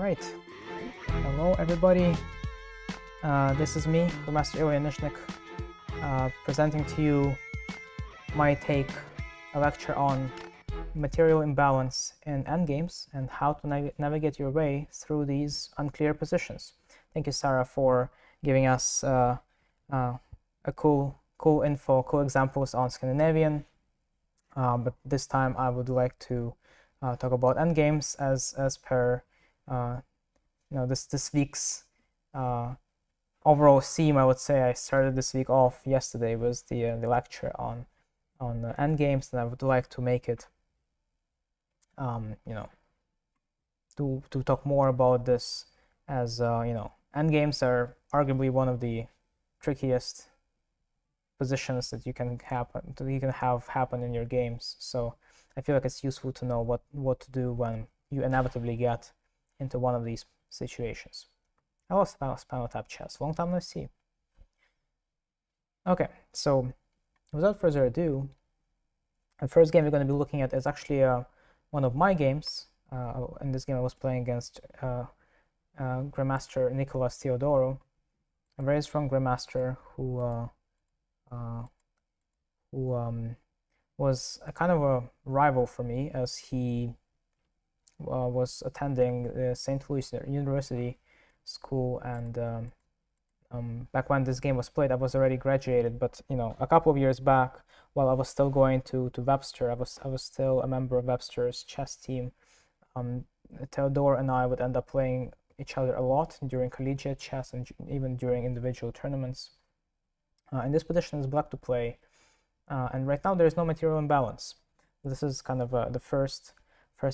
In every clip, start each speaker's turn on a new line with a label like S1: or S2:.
S1: Alright, hello everybody, this is me, Grandmaster Illia Nyzhnyk, presenting to you my take, a lecture on material imbalance in endgames and how to navigate your way through these unclear positions. Thank you, Sarah, for giving us a cool info, cool examples on Scandinavian, but this time I would like to talk about endgames as per this week's overall theme. I would say I started this week off yesterday with the lecture on endgames, and I would like to make it to talk more about this, as endgames are arguably one of the trickiest positions that you can have happen in your games. So I feel like it's useful to know what to do when you inevitably get into one of these situations. Hello, Spinal Tap Chess. Long time no see. Okay, so without further ado, the first game we're going to be looking at is actually one of my games. In this game I was playing against Grandmaster Nikolas Theodorou, a very strong Grandmaster who was a kind of a rival for me, as he was attending the St. Louis University school, and back when this game was played I was already graduated, but a couple of years back, while I was still going to Webster, I was still a member of Webster's chess team. Theodore and I would end up playing each other a lot during collegiate chess and even during individual tournaments. In this position is black to play, and right now there is no material imbalance. This is kind of the first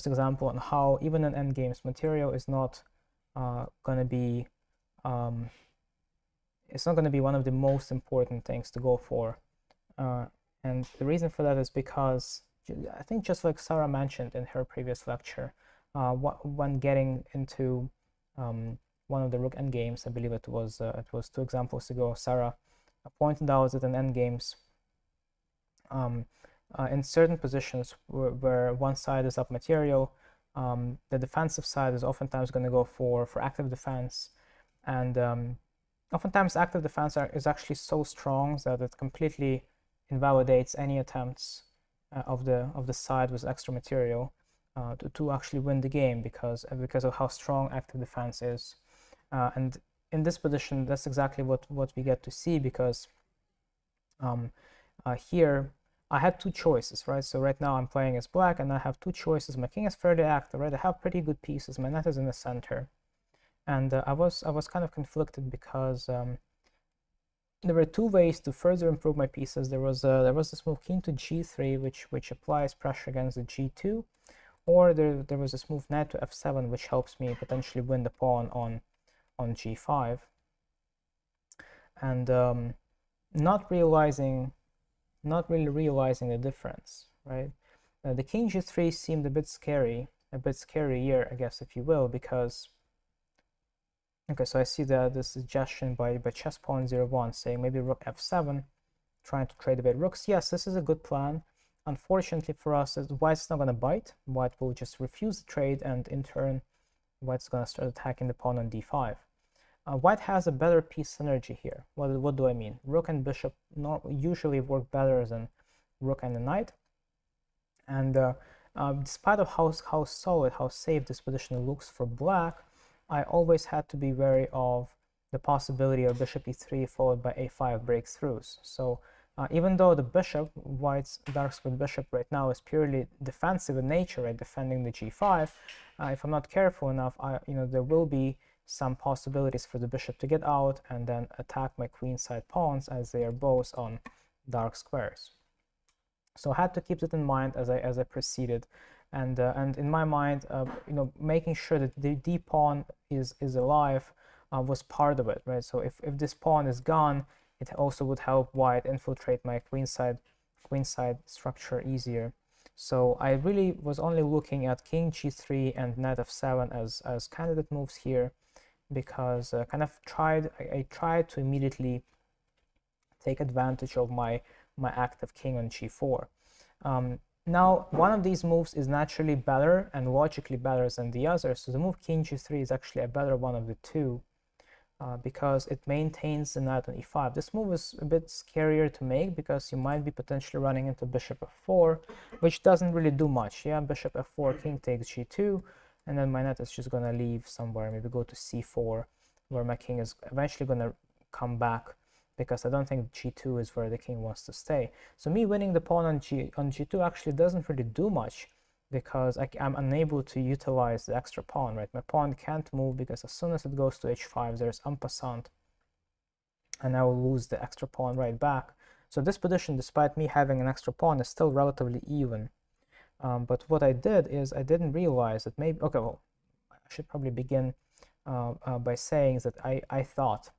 S1: example on how even in endgames material is not going to be it's not going to be one of the most important things to go for, and the reason for that is because I think, just like Sarah mentioned in her previous lecture, when getting into one of the rook endgames, I believe it was 2 examples ago, Sarah pointed out that in endgames, in certain positions where one side is up material, the defensive side is oftentimes going to go for active defense, and oftentimes active defense is actually so strong that it completely invalidates any attempts of the side with extra material to actually win the game, because of how strong active defense is. And in this position, that's exactly what we get to see, because here I had 2 choices, right? So right now I'm playing as black, and I have 2 choices. My king is fairly active, right? I have pretty good pieces. My net is in the center, and I was kind of conflicted, because there were 2 ways to further improve my pieces. There was this move king to g3, which applies pressure against the g2, or there was this move knight to f7, which helps me potentially win the pawn on g5, and not really realizing the difference, right? The king g3 seemed a bit scarier, I guess, if you will, because okay, so I see the suggestion by chesspawn01 saying maybe rook f7, trying to trade a bit rooks. Yes, this is a good plan. Unfortunately for us, white's not going to bite. White will just refuse the trade, and in turn white's going to start attacking the pawn on d5. White has a better piece synergy here. What do I mean? Rook and bishop usually work better than rook and the knight, and despite of how solid, how safe this position looks for black, I always had to be wary of the possibility of bishop e3 followed by a5 breakthroughs. So even though the bishop, white's dark squared bishop right now, is purely defensive in nature, right, defending the g5, if I'm not careful enough, there will be some possibilities for the bishop to get out and then attack my queenside pawns, as they are both on dark squares. So I had to keep that in mind as I proceeded, and in my mind, making sure that the d pawn is alive was part of it, right? So if this pawn is gone, it also would help white infiltrate my queenside structure easier. So I really was only looking at king g3 and knight f7 as candidate moves here, because I tried to immediately take advantage of my active king on g4. Now, one of these moves is naturally better and logically better than the other, so the move king g3 is actually a better one of the two, because it maintains the knight on e5. This move is a bit scarier to make because you might be potentially running into bishop f4, which doesn't really do much. Yeah, bishop f4, king takes g2, and then my knight is just gonna leave somewhere, maybe go to c4, where my king is eventually gonna come back, because I don't think g2 is where the king wants to stay. So me winning the pawn on g2 actually doesn't really do much, because I'm unable to utilize the extra pawn, right? My pawn can't move because as soon as it goes to h5, there's en passant, and I will lose the extra pawn right back. So this position, despite me having an extra pawn, is still relatively even. But what I did is I didn't realize that maybe, okay, well, I should probably begin by saying that I thought,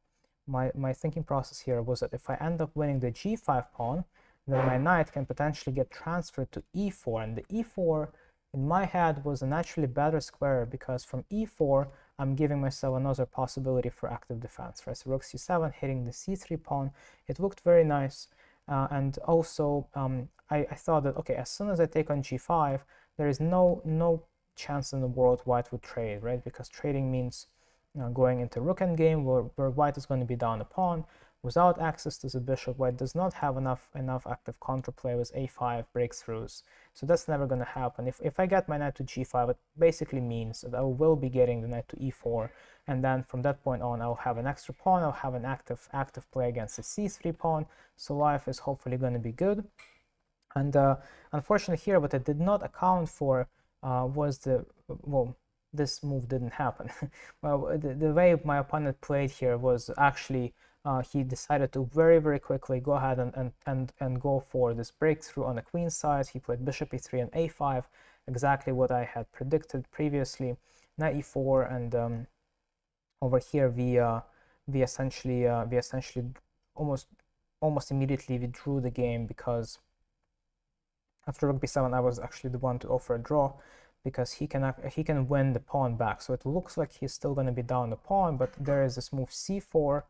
S1: my thinking process here was that if I end up winning the g5 pawn, then my knight can potentially get transferred to e4, and the e4 in my head was a naturally better square, because from e4 I'm giving myself another possibility for active defense, right? So rook c7 hitting the c3 pawn, it looked very nice, and also I thought that, okay, as soon as I take on g5, there is no chance in the world white would trade, right? Because trading means going into rook endgame, where white is going to be down a pawn without access to the bishop. White does not have enough active counterplay with a5 breakthroughs, so that's never going to happen. If I get my knight to g5, it basically means that I will be getting the knight to e4, and then from that point on I'll have an extra pawn, I'll have an active play against the c3 pawn, so life is hopefully going to be good. And unfortunately here, what I did not account for was this move didn't happen. Well, the way my opponent played here was actually he decided to very quickly go ahead and go for this breakthrough on the queen side. He played bishop e3 and a5, exactly what I had predicted previously. Knight e4, and over here we essentially almost immediately withdrew the game, because after rook b7 I was actually the one to offer a draw, because he can win the pawn back. So it looks like he's still going to be down the pawn, but there is this move c4,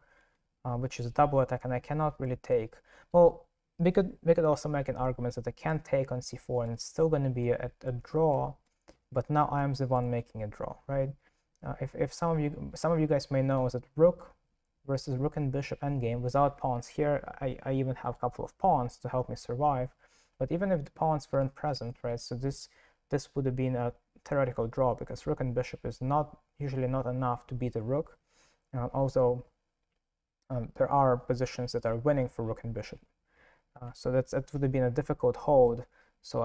S1: which is a double attack, and I cannot really take. Well, we could also make an argument that I can't take on c4 and it's still going to be a draw, but now I am the one making a draw, right? If some of you guys may know, is that rook versus rook and bishop endgame without pawns. Here I even have a couple of pawns to help me survive, but even if the pawns weren't present, right? So this would have been a theoretical draw, because rook and bishop is usually not enough to beat a rook. Also, there are positions that are winning for rook and bishop, so that would have been a difficult hold. So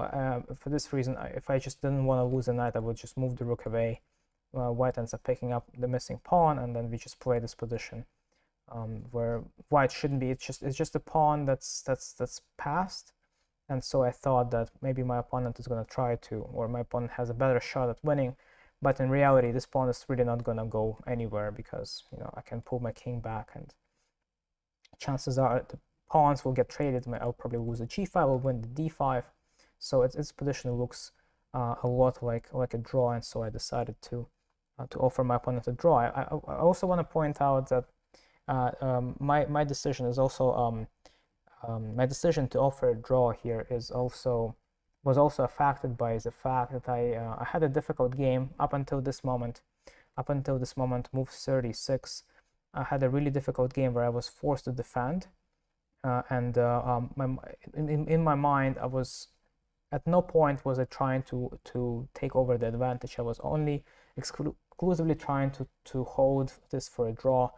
S1: for this reason, if I just didn't want to lose a knight, I would just move the rook away. White ends up picking up the missing pawn, and then we just play this position where white shouldn't be. It's just a pawn that's passed. And so I thought that maybe my opponent is going to try to, or my opponent has a better shot at winning, but in reality this pawn is really not going to go anywhere, because I can pull my king back, and chances are the pawns will get traded. I'll probably lose the g5, I'll win the d5, so its position looks a lot like a draw, and so I decided to offer my opponent a draw. I also want to point out that my decision is also my decision to offer a draw here was also affected by the fact that I had a difficult game up until this moment. Move 36, I had a really difficult game where I was forced to defend, and in my mind, I was at no point was I trying to take over the advantage. I was only exclusively trying to hold this for a draw,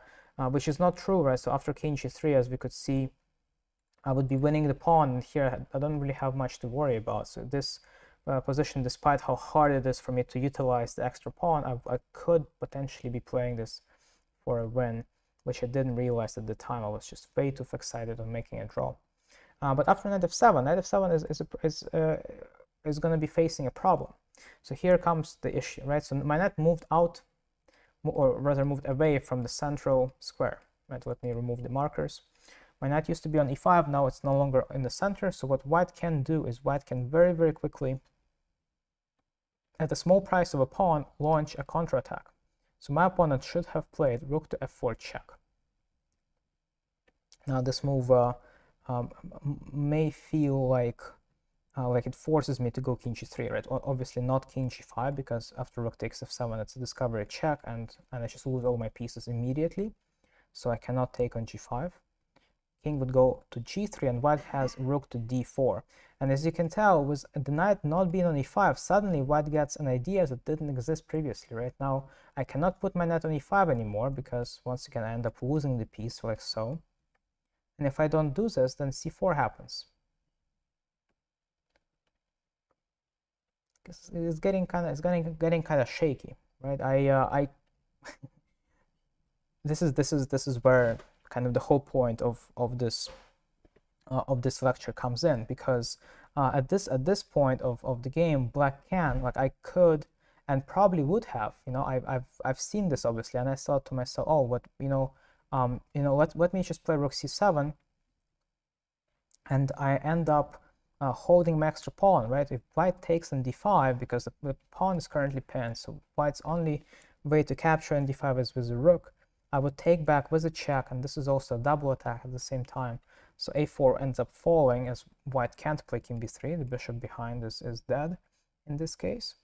S1: which is not true, right? So after king g3, as we could see, I would be winning the pawn, and here I don't really have much to worry about. So this position, despite how hard it is for me to utilize the extra pawn, I could potentially be playing this for a win, which I didn't realize at the time. I was just way too fixated on making a draw. But after knight f7, is going to be facing a problem. So here comes the issue, right? So my knight moved out, or rather moved away from the central square, right? Let me remove the markers. My knight used to be on e5, now it's no longer in the center. So what white can do is white can very quickly, at the small price of a pawn, launch a counterattack. So my opponent should have played rook to f4 check. Now this move may feel like like it forces me to go king g3, right? Obviously not king g5, because after rook takes f7, it's a discovery check, and I just lose all my pieces immediately. So I cannot take on g5. King would go to g3, and white has rook to d4. And as you can tell, with the knight not being on e5, suddenly white gets an idea that didn't exist previously. Right now, I cannot put my knight on e5 anymore, because once again, I end up losing the piece like so. And if I don't do this, then c4 happens. It's getting kind of shaky, right? This is where kind of the whole point of this lecture comes in, because at this point of the game, black can, like, I could and probably would have, I've seen this obviously, and I thought to myself, oh, what, let me just play rook c7, and I end up holding my extra pawn, right? If white takes on d5, because the pawn is currently pinned, so white's only way to capture on d5 is with a rook, I would take back with a check, and this is also a double attack at the same time. So a4 ends up falling, as white can't play king b3. The bishop behind is dead in this case.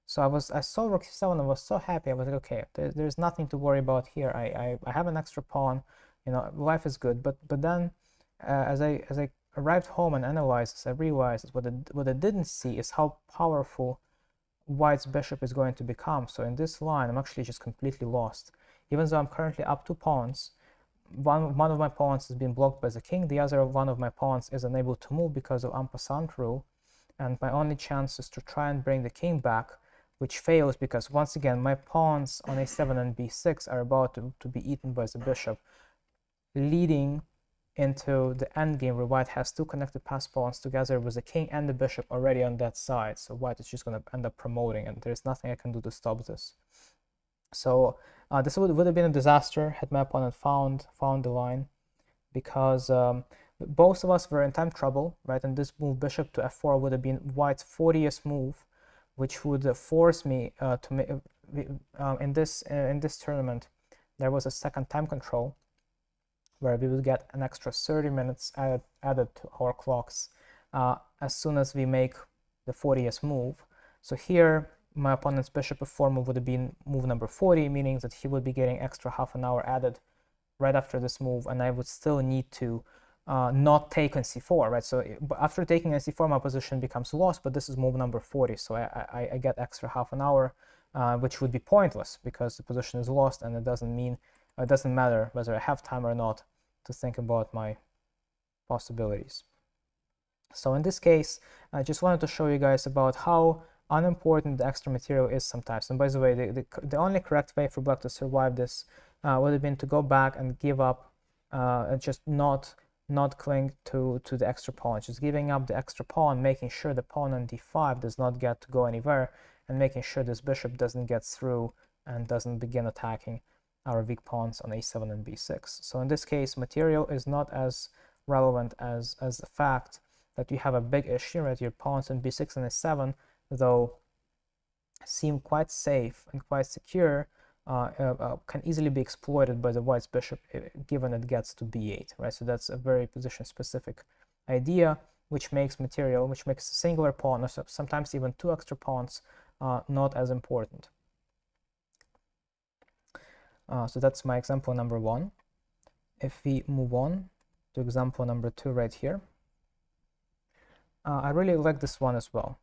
S1: So I saw rook c7, I was so happy. I was like, okay, there's nothing to worry about here. I have an extra pawn, life is good. But then as I arrived home and analyzed this, I realized that what I didn't see is how powerful white's bishop is going to become. So in this line, I'm actually just completely lost. Even though I'm currently up 2 pawns, one of my pawns has been blocked by the king, the other one of my pawns is unable to move because of en passant rule, and my only chance is to try and bring the king back, which fails because, once again, my pawns on a7 and b6 are about to be eaten by the bishop, leading into the endgame where white has 2 connected pass pawns together with the king and the bishop already on that side. So white is just going to end up promoting, and there's nothing I can do to stop this. So this would have been a disaster had my opponent found the line, because both of us were in time trouble, right? And this move bishop to f4 would have been white's 40th move, which would force me to make in this tournament. There was a second time control where we would get an extra 30 minutes added to our clocks as soon as we make the 40th move. So here, my opponent's bishop f4 move would have been move number 40, meaning that he would be getting extra half an hour added right after this move, and I would still need to not take on c4, right? So after taking on c4, my position becomes lost, but this is move number 40, so I get extra half an hour, which would be pointless because the position is lost, and it doesn't matter whether I have time or not to think about my possibilities. So in this case, I just wanted to show you guys about how unimportant the extra material is sometimes. And by the way, the only correct way for black to survive this would have been to go back and give up, and just not cling to the extra pawn, just giving up the extra pawn, making sure the pawn on d5 does not get to go anywhere, and making sure this bishop doesn't get through and doesn't begin attacking our weak pawns on a7 and b6. So in this case, material is not as relevant as the fact that you have a big issue, right? Your pawns on b6 and a7, though seem quite safe and quite secure, can easily be exploited by the white's bishop given it gets to b8, right? So that's a very position-specific idea, which makes a singular pawn, or sometimes even 2 extra pawns, not as important. So that's my example number 1. If we move on to example number 2 right here, I really like this one as well.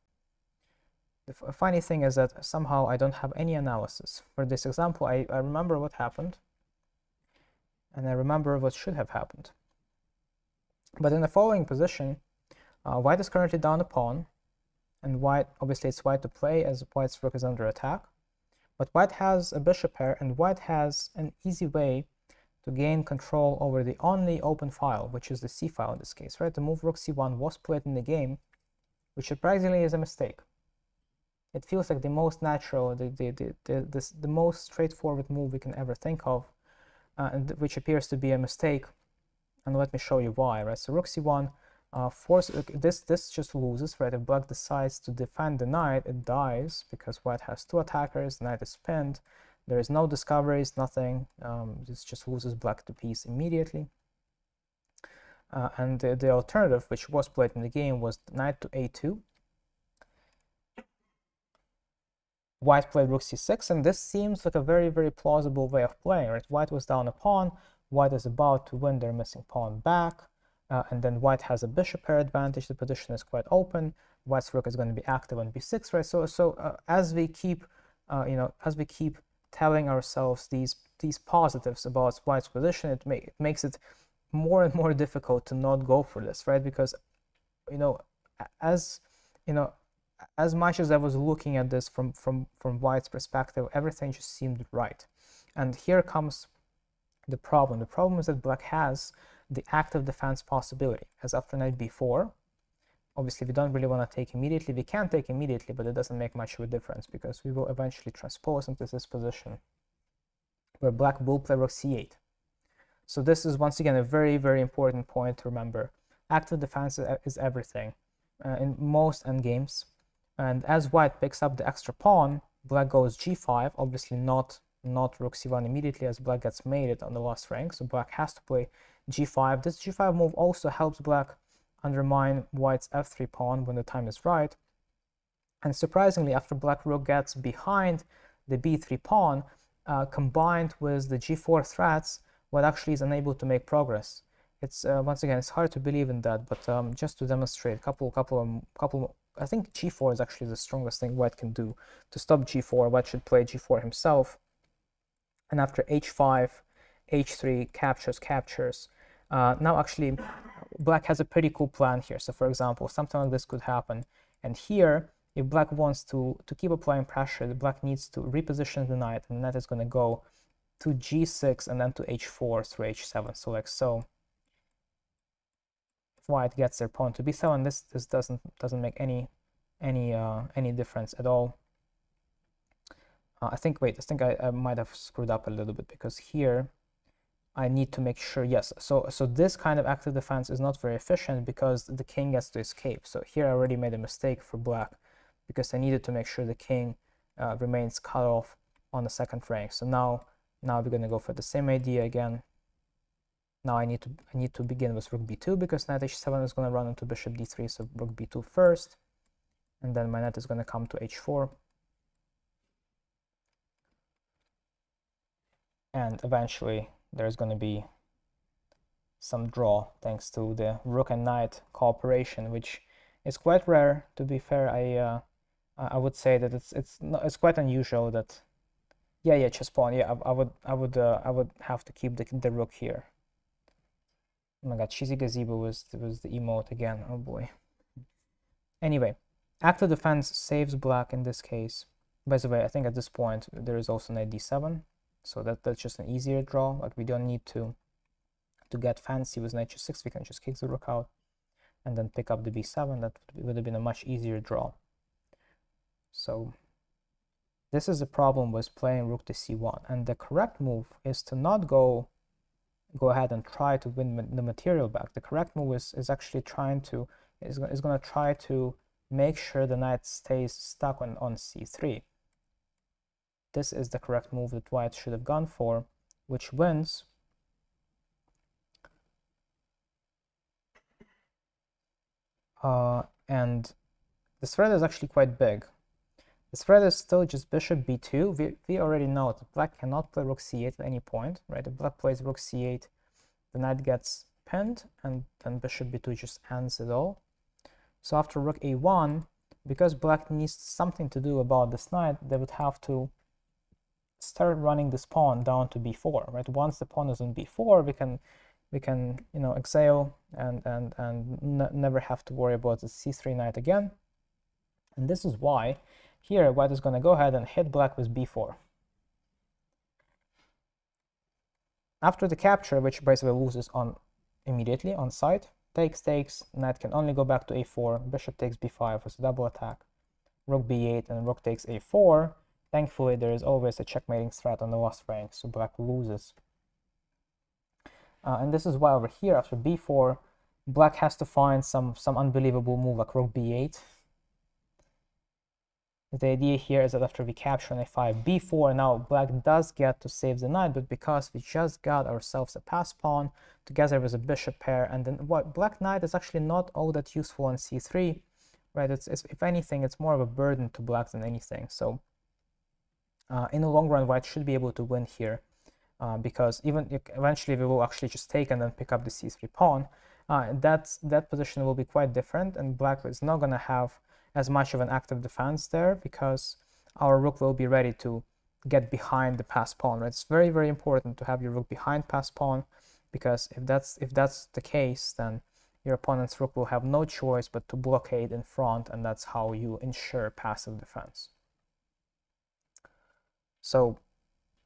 S1: The funny thing is that somehow I don't have any analysis. For this example, I remember what happened, and I remember what should have happened. But in the following position, white is currently down a pawn, and obviously it's white to play as white's rook is under attack. But white has a bishop pair, and white has an easy way to gain control over the only open file, which is the c file in this case, right? The move rook c1 was played in the game, which surprisingly is a mistake. It feels like the most natural, the most straightforward move we can ever think of, and which appears to be a mistake. And let me show you why, right? So rook c1, this just loses, right? If black decides to defend the knight, it dies because white has 2 attackers, the knight is pinned, there is no discoveries, nothing. This just loses black to piece immediately. And the alternative, which was played in the game, was knight to a2. White played rook c6, and this seems like a very, very plausible way of playing, right? White was down a pawn, white is about to win their missing pawn back, and then white has a bishop pair advantage, the position is quite open, white's rook is going to be active on b6, right? So as we keep, as we keep telling ourselves these positives about white's position, it makes it more and more difficult to not go for this, right? Because, as much as I was looking at this from white's perspective, everything just seemed right. And here comes the problem. The problem is that black has the active defense possibility, as after knight b4. Obviously, we don't really want to take immediately. We can take immediately, but it doesn't make much of a difference because we will eventually transpose into this position where black will play rook c8. So this is, once again, a very, very important point to remember. Active defense is everything in most endgames. And as white picks up the extra pawn, black goes g5, obviously not rook c1 immediately, as black gets mated on the last rank, so black has to play g5. This g5 move also helps black undermine white's f3 pawn when the time is right. And surprisingly, after black rook gets behind the b3 pawn, combined with the g4 threats, white actually is unable to make progress. It's once again, it's hard to believe in that, but just to demonstrate, I think g4 is actually the strongest thing white can do. To stop g4, white should play g4 himself. And after h5, h3, captures. Now actually, black has a pretty cool plan here. So for example, something like this could happen. And here, if black wants to keep applying pressure, the black needs to reposition the knight, and the knight is going to go to g6 and then to h4 through h7. So like so. White gets their pawn to b7. This doesn't make any difference at all. I think I might have screwed up a little bit, because here I need to make sure, yes, so this kind of active defense is not very efficient because the king gets to escape. So here I already made a mistake for black, because I needed to make sure the king remains cut off on the second rank. So now we're going to go for the same idea again. Now I need to begin with rook b2, because knight h7 is going to run into bishop d3, so rook b2 first, and then my knight is going to come to h4. And eventually there's going to be some draw thanks to the rook and knight cooperation, which is quite rare, to be fair. I would say that it's quite unusual that, yeah, chess pawn, yeah, I would have to keep the rook here. Oh my god, cheesy gazebo was the emote again. Oh boy. Anyway, active defense saves black in this case. By the way, I think at this point there is also knight d7, so that's just an easier draw. Like, we don't need to get fancy with knight g6. We can just kick the rook out and then pick up the b7. That would have been a much easier draw. So this is the problem with playing rook to c1, and the correct move is to not go ahead and try to win the material back. The correct move is actually going to try to make sure the knight stays stuck on c3. This is the correct move that white should have gone for, which wins. And this threat is actually quite big. This threat is still just bishop b2. We already know that black cannot play rook c8 at any point, right? If black plays rook c8, the knight gets pinned, and then bishop b2 just ends it all. So after rook a1, because black needs something to do about this knight, they would have to start running this pawn down to b4, right? Once the pawn is on b4, we can exile and never have to worry about the c3 knight again. And this is why here white is going to go ahead and hit black with b4. After the capture, which basically loses immediately on sight, takes, knight can only go back to a4, bishop takes b5 with a double attack, rook b8, and rook takes a4. Thankfully, there is always a checkmating threat on the last rank, so black loses. And this is why over here, after b4, black has to find some unbelievable move like rook b8. The idea here is that after we capture on a5, b4, now black does get to save the knight, but because we just got ourselves a pass pawn together with a bishop pair, and then what black knight is actually not all that useful on c3, right? It's if anything, it's more of a burden to black than anything. So in the long run, white should be able to win here, because even eventually we will actually just take and then pick up the c3 pawn. That position will be quite different, and black is not going to have as much of an active defense there because our rook will be ready to get behind the pass pawn. Right? It's very, very important to have your rook behind pass pawn, because if that's the case, then your opponent's rook will have no choice but to blockade in front, and that's how you ensure passive defense. So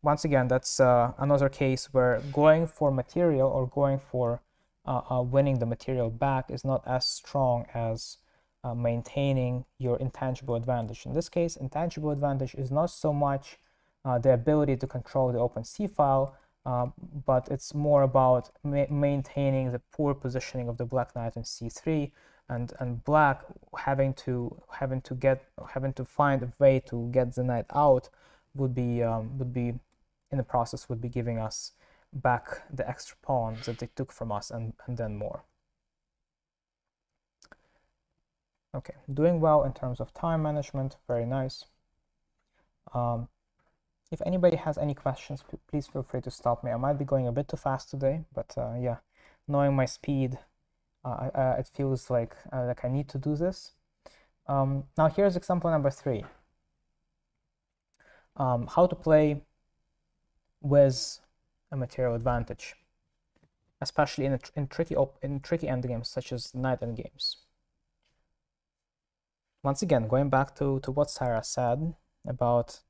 S1: once again, that's another case where going for material or going for winning the material back is not as strong as maintaining your intangible advantage. In this case, intangible advantage is not so much the ability to control the open C file, but it's more about maintaining the poor positioning of the black knight in c3, and black having to find a way to get the knight out would be in the process would be giving us back the extra pawns that they took from us, and then more. Okay, doing well in terms of time management, very nice. If anybody has any questions, please feel free to stop me. I might be going a bit too fast today, but yeah, knowing my speed, it feels like I need to do this. Now here's example number 3. How to play with a material advantage, especially in tricky endgames such as knight endgames. Once again, going back to what Sarah said about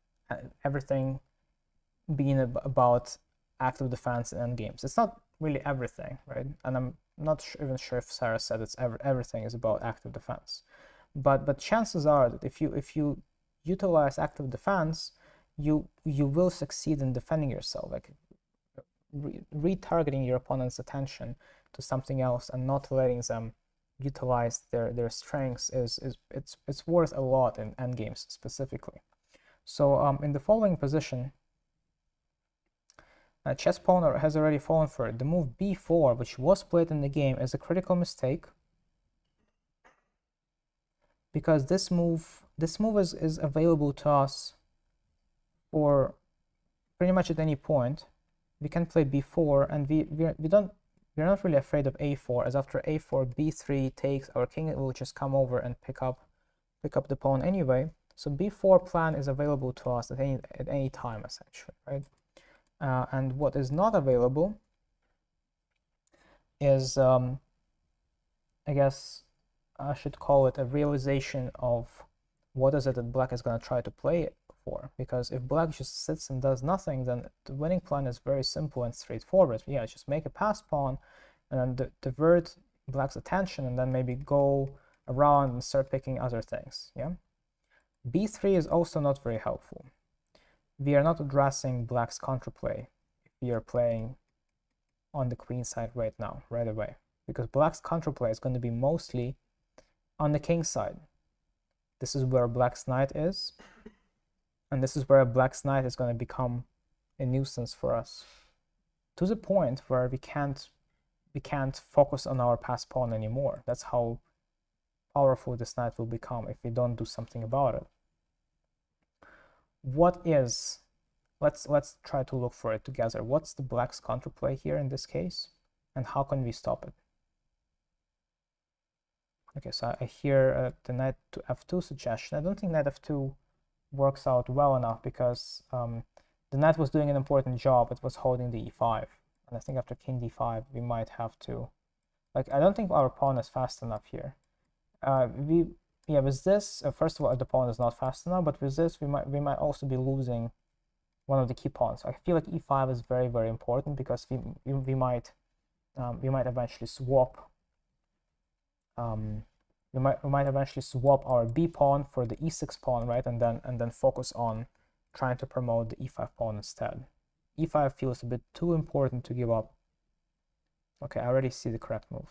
S1: everything being about active defense in endgames. It's not really everything, right? And I'm not even sure if Sarah said it's everything is about active defense. But chances are that if you utilize active defense, you will succeed in defending yourself, like retargeting your opponent's attention to something else and not letting them utilize their strengths it's worth a lot in endgames specifically. So in the following position, chess pawn has already fallen for it. The move b4, which was played in the game, is a critical mistake, because this move is available to us for pretty much at any point. We can play b4, and we're not really afraid of a4, as after a4 b3 takes, our king will just come over and pick up the pawn anyway. So b4 plan is available to us at any time, essentially, right? And what is not available is, I guess I should call it a realization of what is it that black is going to try to play for. Because if black just sits and does nothing, then the winning plan is very simple and straightforward. Yeah, just make a pass pawn and then divert black's attention, and then maybe go around and start picking other things. Yeah. b3 is also not very helpful. We are not addressing black's counterplay if we are playing on the queen side right now, right away, because black's counterplay is going to be mostly on the king side. This is where black's knight is, and this is where black's knight is going to become a nuisance for us, to the point where we can't focus on our pass pawn anymore. That's how powerful this knight will become if we don't do something about it. What is, let's try to look for it together. What's the black's counterplay here in this case, and how can we stop it? Okay, so I hear the knight to f2 suggestion. I don't think knight f2 works out well enough, because the knight was doing an important job. It was holding the e5, and I think after king d5 we might have to, like, I don't think our pawn is fast enough here. With this, first of all, the pawn is not fast enough, but with this we might also be losing one of the key pawns. I feel like e5 is very, very important, because we might eventually swap. We might eventually swap our b pawn for the e6 pawn, right, and then focus on trying to promote the e5 pawn instead. e5 feels a bit too important to give up. Okay, I already see the correct move.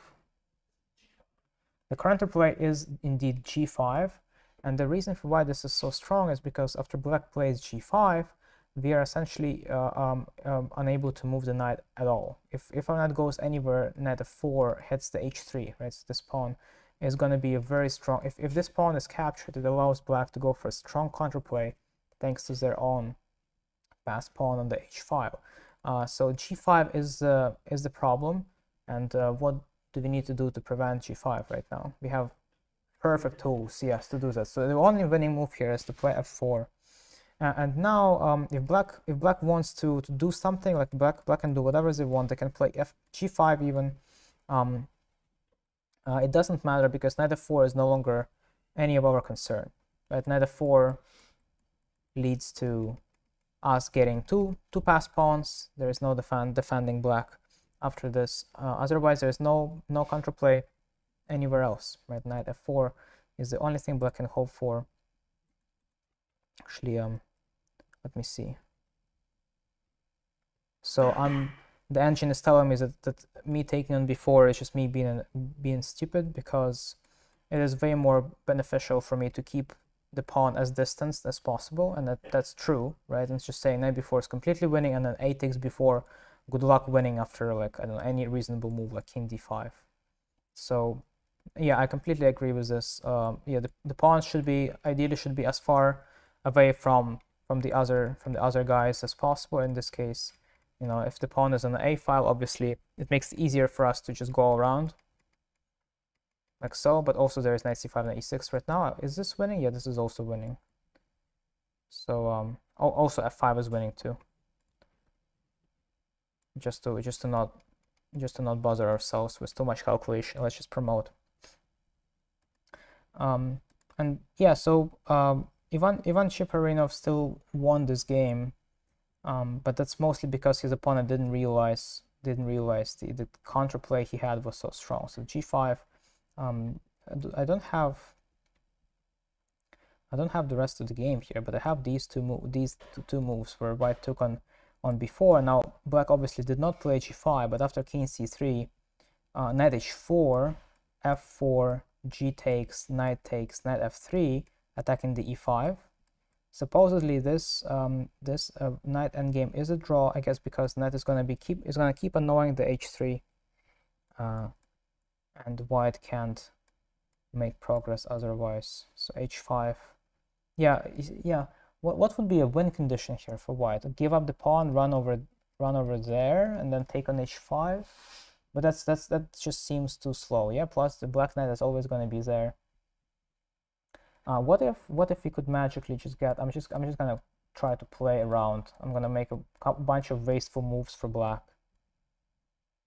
S1: The counterplay is indeed g5, And the reason for why this is so strong is because after black plays g5, we are essentially unable to move the knight at all. If our knight goes anywhere, knight f4 hits the h3, right? So this pawn is going to be a very strong... If this pawn is captured, it allows black to go for a strong counterplay thanks to their own passed pawn on the h file. So g5 is the problem, and what do we need to do to prevent g5 right now? We have perfect tools, yes, to do that. So the only winning move here is to play f4. And now, if black wants to do something, like black can do whatever they want. They can play g5 even. It doesn't matter because knight f4 is no longer any of our concern. Right? Knight f4 leads to us getting two passed pawns. There is no defending black after this. Otherwise, there is no counterplay anywhere else. Right? Knight f4 is the only thing black can hope for. Actually, let me see. So the engine is telling me that me taking on b4 is just me being stupid, because it is way more beneficial for me to keep the pawn as distanced as possible, and that's true, right? And it's just saying knight b4 is completely winning, and then a takes b4, good luck winning after, like, I don't know, any reasonable move like king d5. So yeah, I completely agree with this. Yeah, the pawn ideally should be as far away from the other guys as possible. In this case, you know, if the pawn is on the a file, obviously it makes it easier for us to just go around like so. But also there is knight c5 and e6 right now. Is this winning? Yeah, this is also winning. So also f5 is winning too. Just to not bother ourselves with too much calculation, let's just promote. And yeah, so Ivan Cheparinov still won this game, but that's mostly because his opponent didn't realize the counterplay he had was so strong. So g5, I don't have the rest of the game here, but I have these two moves where white took on b4. Now black obviously did not play g5, but after king c3, knight h4, f4, g takes, knight f3, attacking the e5. Supposedly this knight endgame is a draw, I guess, because knight is gonna keep annoying the h3, and white can't make progress otherwise. So h5. Yeah. What would be a win condition here for white? Give up the pawn, run over there, and then take on h5. But that just seems too slow. Yeah. Plus the black knight is always going to be there. What if we could magically just get? I'm just gonna try to play around. I'm gonna make a bunch of wasteful moves for black.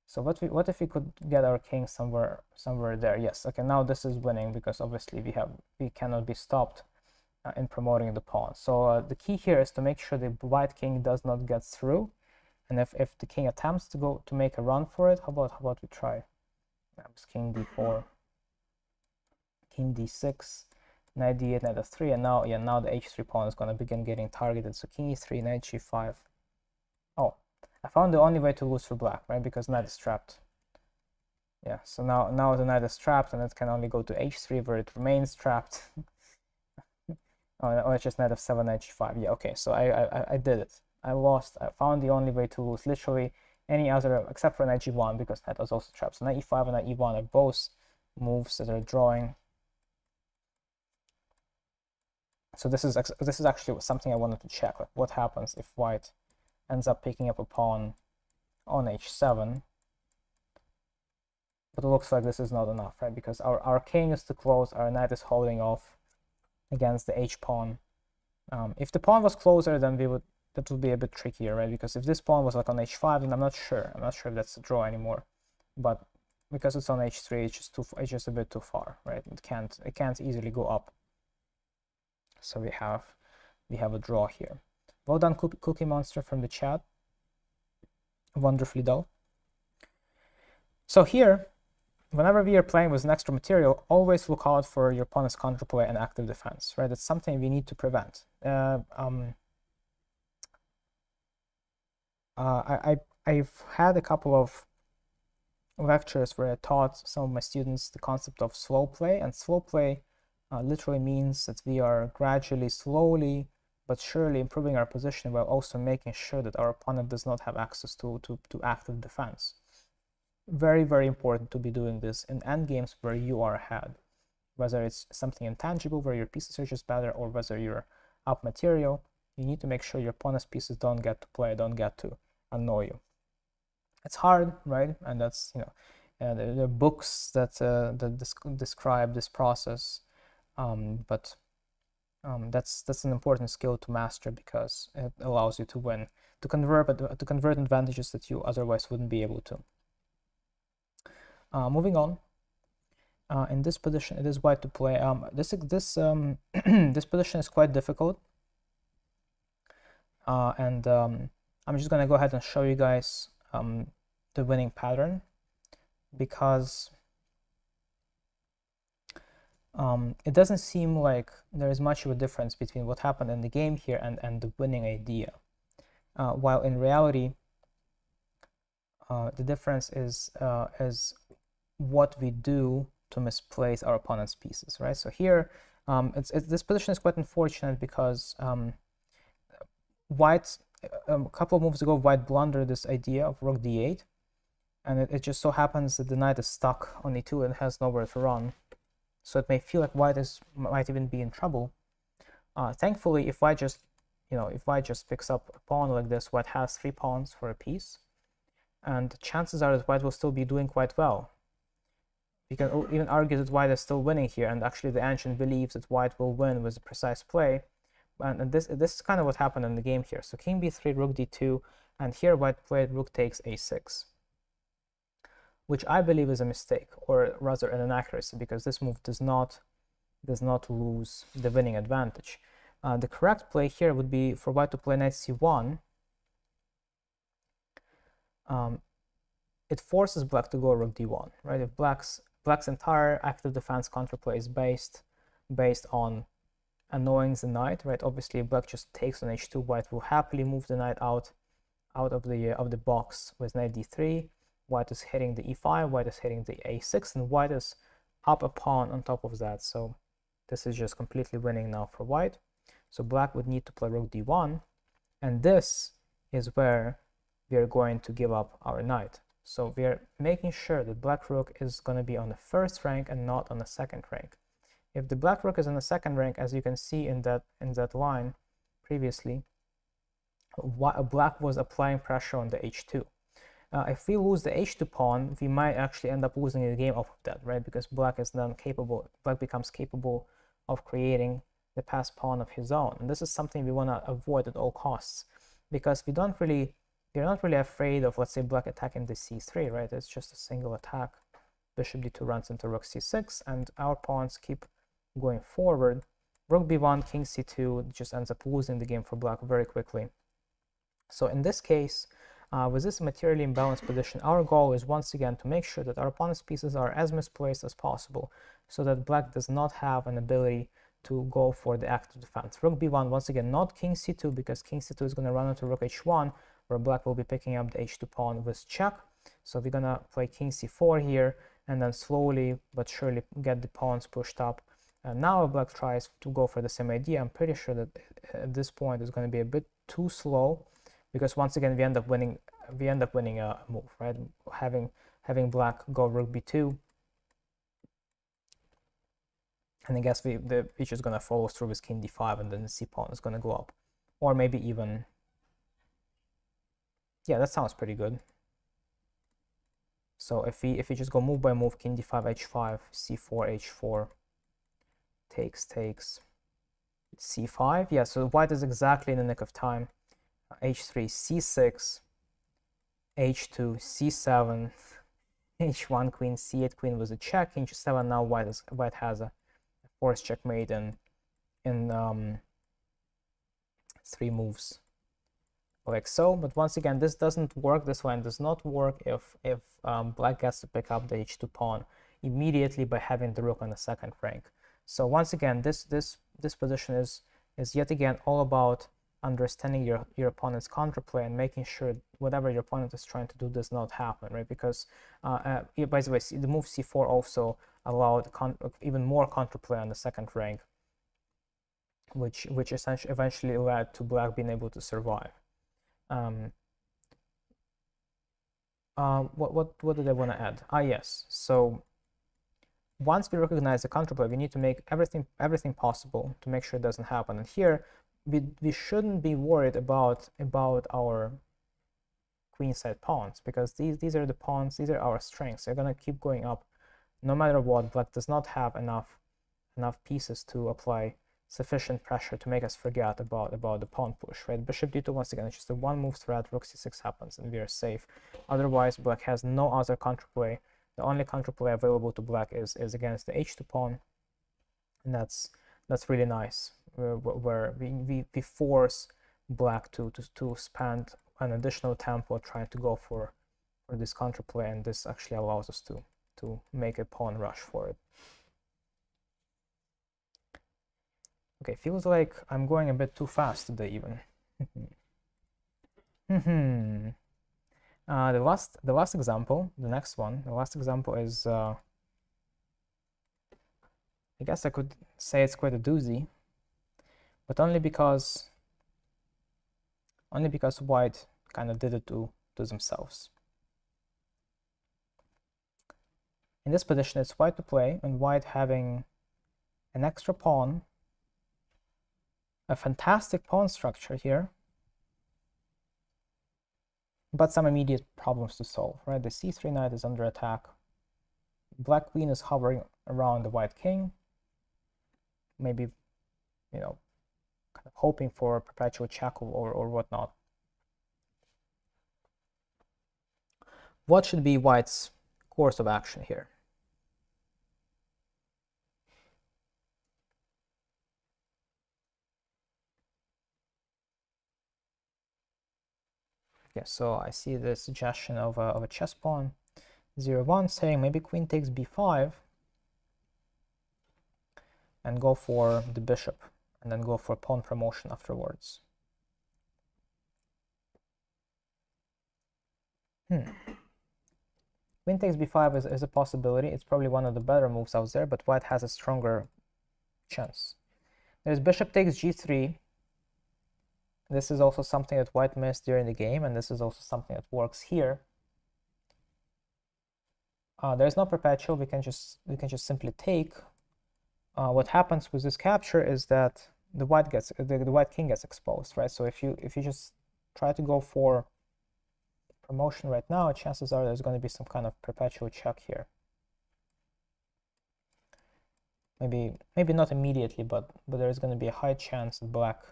S1: So what if we could get our king somewhere there? Yes. Okay. Now this is winning because obviously we cannot be stopped in promoting the pawn. So the key here is to make sure the white king does not get through. And if the king attempts to make a run for it, how about we try? King d4, king d6, knight d8, knight f3, and now the h3 pawn is going to begin getting targeted. So king e3, knight g5. Oh, I found the only way to lose for black, right? Because knight is trapped. Yeah, so now the knight is trapped, and it can only go to h3 where it remains trapped. Oh, it's just knight f7, knight g5. Yeah, okay, so I did it. I lost. I found the only way to lose. Literally any other, except for knight g1, because knight was also trapped. So knight e5 and knight e1 are both moves that are drawing. So this is actually something I wanted to check. Like, what happens if white ends up picking up a pawn on h7? But it looks like this is not enough, right? Because our king is too close. Our knight is holding off against the h pawn. If the pawn was closer, then that would be a bit trickier, right? Because if this pawn was like on h5, then I'm not sure if that's a draw anymore. But because it's on h3, it's just a bit too far, right? It can't easily go up. So we have a draw here. Well done, Cookie Monster, from the chat. Wonderfully done. So here, whenever we are playing with an extra material, always look out for your opponent's counterplay and active defense, right? That's something we need to prevent. I've had a couple of lectures where I taught some of my students the concept of slow play, and slow play literally means that we are gradually, slowly, but surely improving our position while also making sure that our opponent does not have access to active defense. Very, very important to be doing this in endgames where you are ahead. Whether it's something intangible where your pieces are just better, or whether you're up material, you need to make sure your opponent's pieces don't get to play, don't get to annoy you. It's hard, right? And that's, there are books that describe this process, but that's an important skill to master because it allows you to win, to convert advantages that you otherwise wouldn't be able to. Moving on. In this position, it is white to play. This this position is quite difficult, and I'm just gonna go ahead and show you guys the winning pattern, because it doesn't seem like there is much of a difference between what happened in the game here and the winning idea, while in reality the difference is what we do to misplace our opponent's pieces, right? So here, this position is quite unfortunate because white, a couple of moves ago, white blundered this idea of rook d8, and it just so happens that the knight is stuck on e2 and has nowhere to run. So it may feel like white might even be in trouble. Thankfully, if white just picks up a pawn like this, white has 3 pawns for a piece, and chances are that white will still be doing quite well. You can even argue that white is still winning here, and actually the engine believes that white will win with a precise play. And this is kind of what happened in the game here. So king b3, rook d2, and here white played rook takes a6, which I believe is a mistake, or rather an inaccuracy, because this move does not lose the winning advantage. The correct play here would be for white to play knight c1. It forces black to go rook d1, right? If black's entire active defense counterplay is based on annoying the knight, right? Obviously, if black just takes on h2, white will happily move the knight out of the box with knight d3. White is hitting the e5, white is hitting the a6, and white is up a pawn on top of that. So this is just completely winning now for white. So black would need to play rook d1, and this is where we are going to give up our knight. So we are making sure that black rook is going to be on the first rank and not on the second rank. If the black rook is on the second rank, as you can see in that line previously, black was applying pressure on the h2. If we lose the h2 pawn, we might actually end up losing the game off of that, right? Because black becomes capable of creating the passed pawn of his own. And this is something we want to avoid at all costs, because we're not really afraid of, let's say, black attacking the c3, right? It's just a single attack. Bishop d2 runs into rook c6, and our pawns keep going forward. Rook b1, king c2 just ends up losing the game for black very quickly. So in this case, with this materially imbalanced position, our goal is once again to make sure that our opponent's pieces are as misplaced as possible, so that black does not have an ability to go for the active defense. Rook b1, once again, not king c2, because king c2 is going to run into rook h1, where black will be picking up the h2 pawn with check. So we're going to play king c4 here, and then slowly but surely get the pawns pushed up. And now black tries to go for the same idea. I'm pretty sure that at this point it's going to be a bit too slow, because once again we end up winning a move, right? Having black go rook b2, and I guess the feature is going to follow through with king d5, and then the c pawn is going to go up, or maybe even, yeah, that sounds pretty good. So if we just go move by move, king d5, h5, c4, h4, takes, c5, yeah. So white is exactly in the nick of time. h3, c6, h2, c7, h1, queen, c8, queen was a check, king g7. Now white has a forced checkmate in 3 moves, like so. But once again, this doesn't work. This line does not work if black gets to pick up the h2 pawn immediately by having the rook on the second rank. So once again, this position is yet again all about understanding your opponent's counterplay and making sure whatever your opponent is trying to do does not happen, right? Because by the way, the move c4 also allowed even more counterplay on the second rank, which essentially eventually led to black being able to survive. What did I want to add? Yes. So once we recognize the counterplay, we need to make everything possible to make sure it doesn't happen. And here, we shouldn't be worried about our queenside pawns, because these are the pawns, these are our strengths. They're gonna keep going up no matter what. Black does not have enough pieces to apply sufficient pressure to make us forget about the pawn push, right? Bishop d2, once again, it's just a one move threat. Rook c6 happens and we are safe. Otherwise, black has no other counterplay. The only counterplay available to black is against the h2 pawn, and that's really nice, where we force black to spend an additional tempo trying to go for this counterplay, and this actually allows us to make a pawn rush for it. Okay, feels like I'm going a bit too fast today even. The last example, the next one, the last example is, I guess I could say it's quite a doozy, but only because white kind of did it to themselves. In this position, it's white to play, and white having an extra pawn, a fantastic pawn structure here, but some immediate problems to solve, right? The c3 knight is under attack. Black queen is hovering around the white king, maybe, you know, kind of hoping for a perpetual check or whatnot. What should be white's course of action here? Okay, so I see the suggestion of a chess pawn 0-1 saying maybe queen takes b5 and go for the bishop, and then go for pawn promotion afterwards. Queen takes b5 is a possibility. It's probably one of the better moves out there, but white has a stronger chance. There's bishop takes g3. This is also something that white missed during the game, and this is also something that works here. There's no perpetual. We can just simply take. What happens with this capture is that the white king gets exposed, right? So if you just try to go for promotion right now, chances are there's going to be some kind of perpetual check here. Maybe not immediately, but there's going to be a high chance that black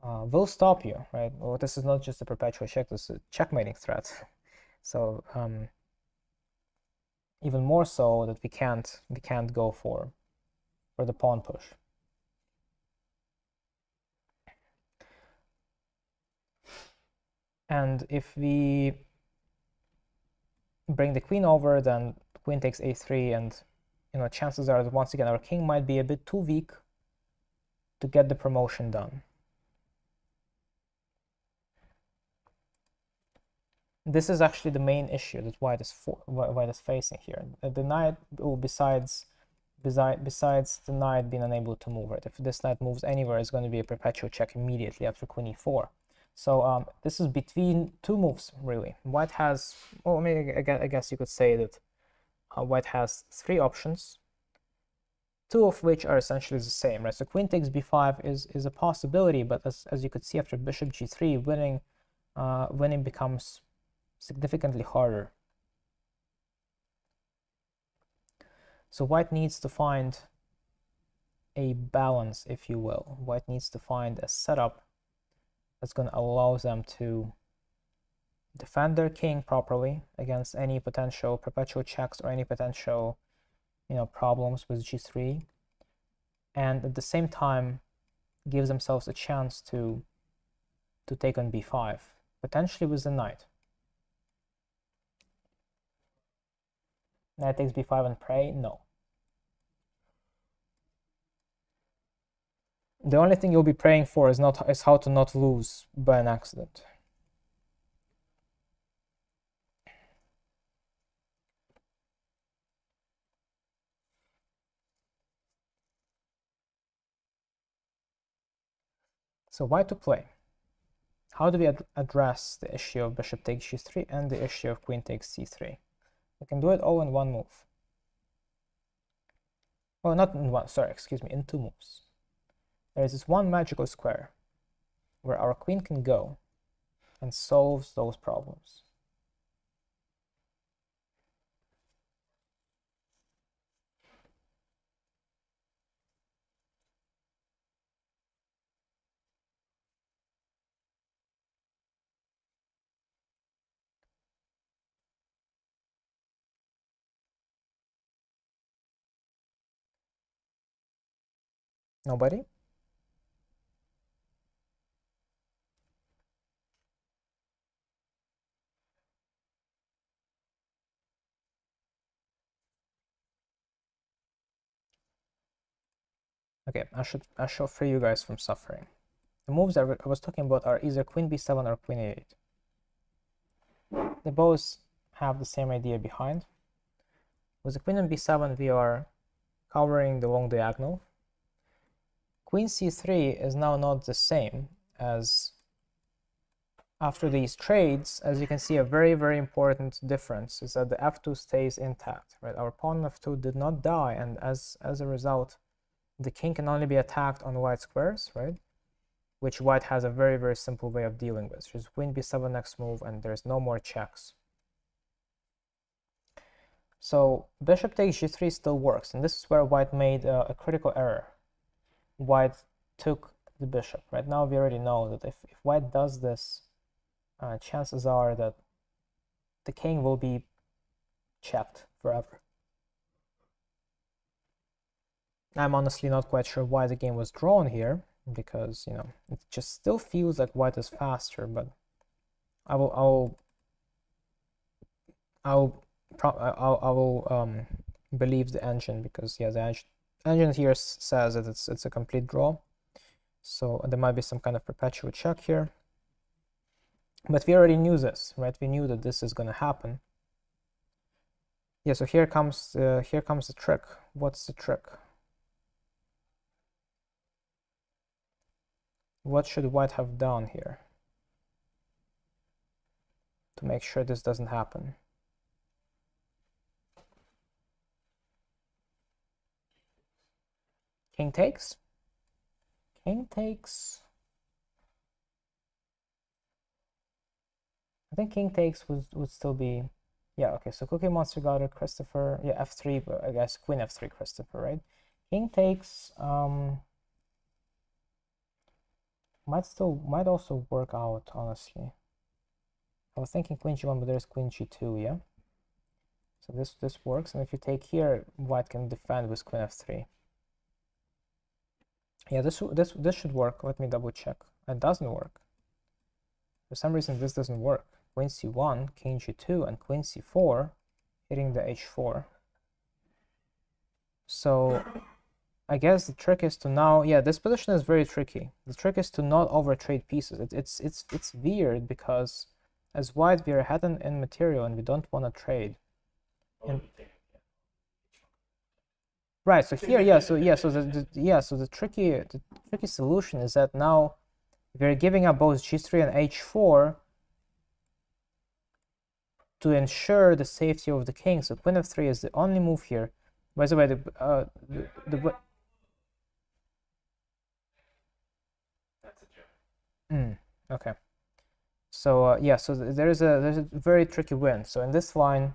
S1: will stop you, right? Well, this is not just a perpetual check, this is a checkmating threat. So even more so that we can't go for the pawn push. And if we bring the queen over, then queen takes a3, and chances are that once again our king might be a bit too weak to get the promotion done. This is actually the main issue that white is facing here. The knight, besides the knight being unable to move, right? If this knight moves anywhere, it's going to be a perpetual check immediately after queen e4. So this is between two moves, really. White has, well, I mean, I guess you could say that white has three options, two of which are essentially the same, right? So queen takes b5 is a possibility, but as you could see after bishop g3, winning becomes significantly harder. So white needs to find a balance, if you will. White needs to find a setup that's going to allow them to defend their king properly against any potential perpetual checks or any potential, problems with g3, and at the same time gives themselves a chance to take on b5, potentially with the knight. Knight takes b5 and prey? No. The only thing you'll be praying for is how to not lose by an accident. So why to play? How do we address the issue of bishop takes g3 and the issue of queen takes c3? We can do it all in one move. Well, not in one, sorry, excuse me, in two moves. There is this one magical square where our queen can go and solves those problems. Nobody? Okay, I shall free you guys from suffering. The moves I was talking about are either queen b7 or queen a8. They both have the same idea behind. With the queen on b7, we are covering the long diagonal. Queen c3 is now not the same as after these trades. As you can see, a very, very important difference is that the f2 stays intact, right? Our pawn on f2 did not die, and as a result, the king can only be attacked on white squares, right? Which white has a very, very simple way of dealing with. Just queen b7 next move, and there's no more checks. So bishop takes g3 still works, and this is where white made a critical error. White took the bishop. Right now we already know that if white does this, chances are that the king will be checked forever. I'm honestly not quite sure why the game was drawn here, because, you know, it just still feels like white is faster, but I will believe the engine, because yeah, the engine here says that it's a complete draw, so there might be some kind of perpetual check here. But we already knew this, right? We knew that this is going to happen. Yeah, so here comes the trick. What's the trick? What should white have done here to make sure this doesn't happen? King takes? King takes. I think king takes would still be, yeah, okay, so Cookie Monster got it, Christopher, yeah, f3, but I guess queen f3, Christopher, right? King takes, might also work out, honestly. I was thinking queen g1, but there's queen g2, yeah? So this works, and if you take here, white can defend with queen f3. Yeah, this should work. Let me double check. It doesn't work. For some reason, this doesn't work. Queen c1, king g2, and queen c4, hitting the h4. So I guess the trick is to now, yeah, this position is very tricky. The trick is to not overtrade pieces. It's weird because as white we are ahead in material and we don't want to trade. And right, so here, yeah, so the tricky solution is that now we're giving up both g3 and h4 to ensure the safety of the king. So queen f3 is the only move here. By the way, okay. So yeah, so there's a very tricky win. So in this line,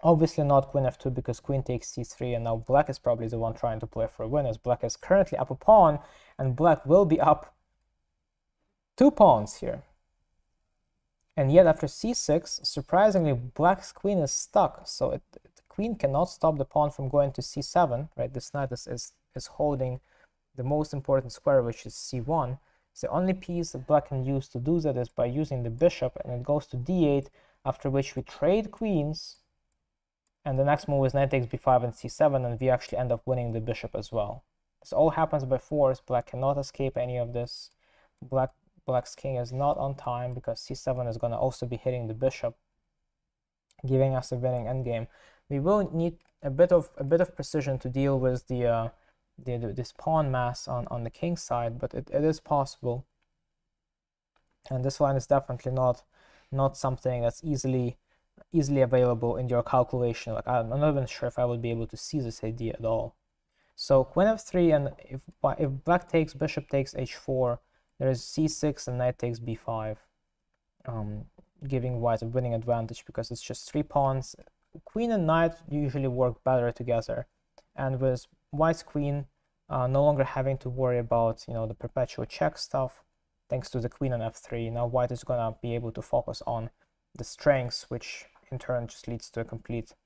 S1: obviously not queen f2 because queen takes c3, and now black is probably the one trying to play for a win, as black is currently up a pawn, and black will be up 2 pawns here. And yet after c6, surprisingly, black's queen is stuck, so the queen cannot stop the pawn from going to c7, right? This knight is holding the most important square, which is c1. So the only piece that black can use to do that is by using the bishop, and it goes to d8, after which we trade queens, and the next move is knight takes b5 and c7, and we actually end up winning the bishop as well. This all happens by force. Black cannot escape any of this. Black's king is not on time because c7 is going to also be hitting the bishop, giving us a winning endgame. We will need a bit of precision to deal with this pawn mass on the king side, but it is possible. And this line is definitely not something that's easily available in your calculation. Like, I'm not even sure if I would be able to see this idea at all. So queen f3, and if black takes, bishop takes h4, there is c6 and knight takes b5, giving white a winning advantage because it's just 3 pawns. Queen and knight usually work better together, and with white's queen no longer having to worry about, you know, the perpetual check stuff, thanks to the queen on f3, now white is gonna be able to focus on the strengths, which in turn just leads to a complete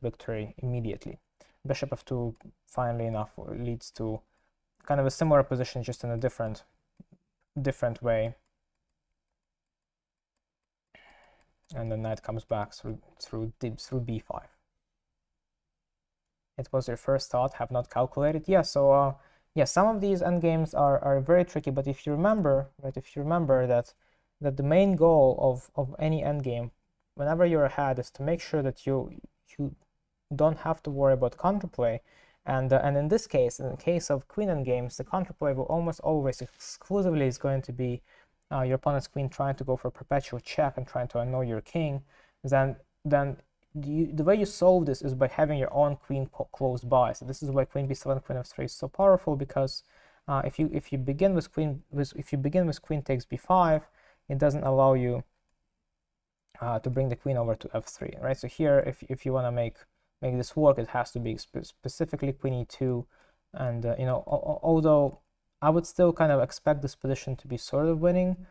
S1: victory immediately. Bishop f2, finally enough, leads to kind of a similar position, just in a different way. And the knight comes back through b5. It was your first thought, have not calculated. Yeah, so yeah, some of these endgames are very tricky, but if you remember, right, that the main goal of any endgame, whenever you're ahead, is to make sure that you don't have to worry about counterplay. And in this case, in the case of queen endgames, the counterplay will almost always exclusively is going to be your opponent's queen trying to go for a perpetual check and trying to annoy your king. Then the way you solve this is by having your own queen close by. So this is why queen b7, queen f3 is so powerful, because if you begin with queen takes b5, it doesn't allow you to bring the queen over to f3, right? So here, if you want to make this work, it has to be specifically queen e2, and you know, although I would still kind of expect this position to be sort of winning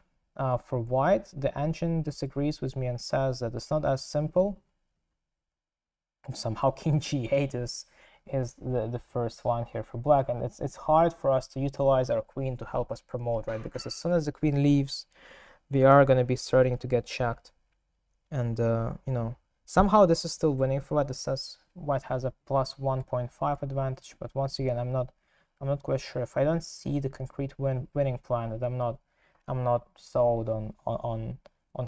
S1: for white, the engine disagrees with me and says that it's not as simple. Somehow king g8 is the first one here for black, and it's hard for us to utilize our queen to help us promote, right? Because as soon as the queen leaves, we are going to be starting to get checked, and you know, somehow this is still winning for white. This says white has a plus 1.5 advantage, but once again, I'm not quite sure. If I don't see the concrete winning plan, that I'm not sold on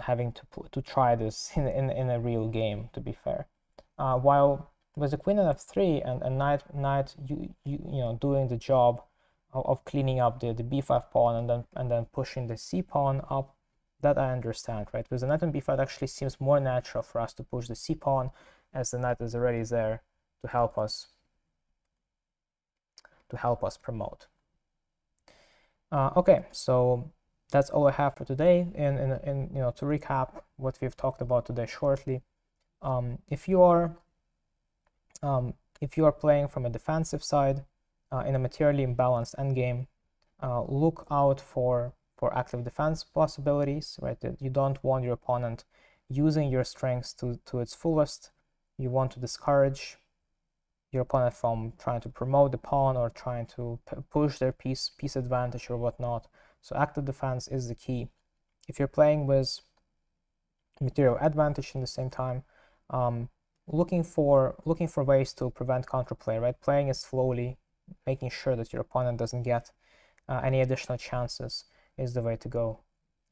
S1: having to try this in a real game, to be fair. While with the queen on f3 and knight you know, doing the job of cleaning up the b5 pawn and then pushing the c pawn up, that I understand, right? With the knight on b5, it actually seems more natural for us to push the c pawn, as the knight is already there to help us promote. Okay, so that's all I have for today. And you know, to recap what we've talked about today shortly, if you are playing from a defensive side in a materially imbalanced endgame, look out for active defense possibilities, right? That you don't want your opponent using your strengths to its fullest. You want to discourage your opponent from trying to promote the pawn or trying to push their piece advantage or whatnot. So active defense is the key. If you're playing with material advantage in the same time, looking for ways to prevent counterplay, right? Playing it slowly, making sure that your opponent doesn't get any additional chances is the way to go.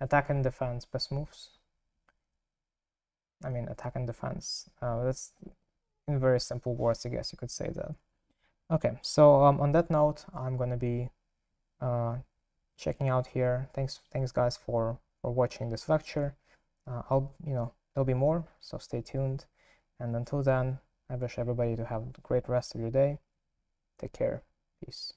S1: Attack and defense, best moves. I mean, attack and defense. That's in very simple words, I guess you could say that. Okay, so on that note, I'm gonna be checking out here. Thanks guys for watching this lecture. There'll be more, so stay tuned. And until then, I wish everybody to have a great rest of your day. Take care. Peace.